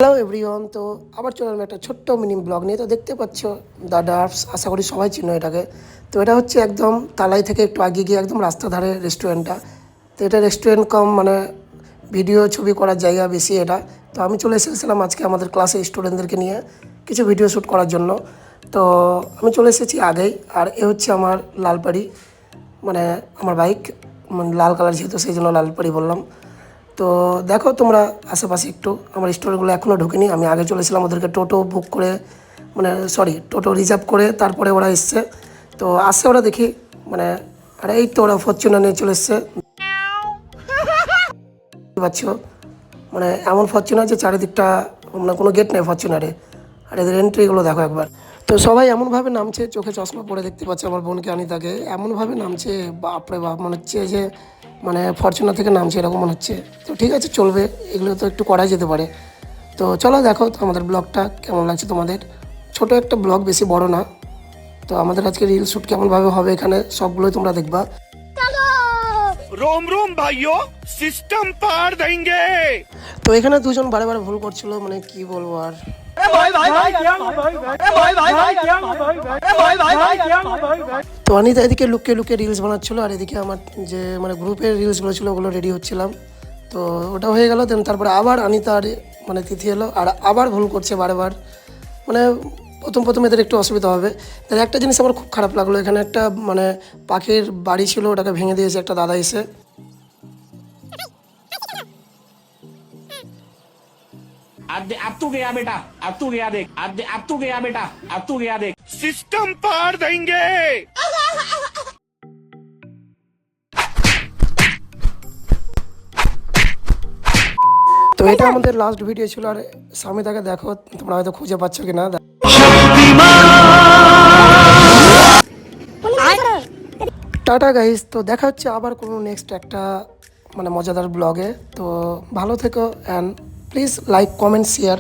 Hello everyone, তো আবার চলে এলাম একটা ছোট্ট মিনি ব্লগ নিয়ে। তো দেখতে পাচ্ছ দ্য ডার্ভস, আশা করি সবাই চিনো এটাকে। তো এটা হচ্ছে একদম তালাই থেকে একটু আগে গিয়ে একদম রাস্তার ধারে রেস্টুরেন্টটা। তো এটা রেস্টুরেন্ট কম মানে ভিডিও ছবি করার জায়গা বেশি এটা। তো আমি চলে এসেছিলাম আজকে আমাদের ক্লাসে স্টুডেন্টদেরকে নিয়ে কিছু ভিডিও শ্যুট করার জন্য। তো আমি চলে এসেছি আগেই, আর এ হচ্ছে আমার লালপাড়ি, মানে আমার বাইক, মানে লাল কালার যেহেতু সেই জন্য লালপাড়ি বললাম। তো দেখো তোমরা আশেপাশে একটু, আমার স্টোরগুলো এখনও ঢুকিনি। আমি আগে চলেছিলাম, ওদেরকে টোটো বুক করে, মানে টোটো রিজার্ভ করে তারপরে ওরা এসছে। তো আসছে ওরা, দেখি মানে, আর এই তো ওরা ফরচুনার নিয়ে চলে এসছে, পাচ্ছ মানে এমন ফরচুনার যে চারিদিকটা মানে কোনো গেট নেই ফরচুনারে, আর এদের এন্ট্রিগুলো দেখো একবার। তো সবাই এমনভাবে নামছে, চোখে চশমা পরে দেখতে পাচ্ছে আমার বোনকে আনিতাকে, এমনভাবে নামছে বাপরে বাপ, মনে হচ্ছে যে মানে ফরচুনার থেকে নামছে এরকম মনে হচ্ছে। তো ঠিক আছে, চলবে, এগুলো তো একটু করাই যেতে পারে। তো চলো দেখো তো আমাদের ব্লগটা কেমন লাগছে তোমাদের। ছোট একটা ব্লগ, বেশি বড় না। তো আমাদের আজকে রিল শ্যুট কেমনভাবে হবে এখানে সবগুলোই তোমরা দেখবা। रोम रोम भाइयों सिस्टम पार देंगे। তো এখানে দুজন বারে বারে ভুল করছিল, মানে কি বলবো আর। তো অনিতা এদিকে লুকিয়ে লুকিয়ে রিলস বানাচ্ছিল, আর এদিকে আমার যে মানে গ্রুপের রিলসগুলো ছিল ওগুলো রেডি হচ্ছিলাম। তো ওটা হয়ে গেল, দেন তারপরে আবার অনিতা আর মানে তিথি এলো, আর আবার ভুল করছে বারবার। মানে প্রথম এদের একটু অসুবিধা হবে। তাহলে একটা জিনিস আমার খুব খারাপ লাগলো, এখানে একটা মানে পাখির বাড়ি ছিল, ওটাকে ভেঙে দিয়েছে একটা দাদা এসে। अब तू गया बेटा, अब तू गया देख, अब तू गया बेटा, अब तू गया देख। सिस्टम पार देंगे। তো এটা আমাদের লাস্ট ভিডিও ছিল, আর সামিতাকে দেখো, তোমরা হয়তো খুঁজে পাচ্ছ কি না। টাটা গাইস, তো দেখা হচ্ছে আবার কোনো নেক্সট একটা মানে মজাদার ব্লগে। তো ভালো থেকো, and please like, comment, share.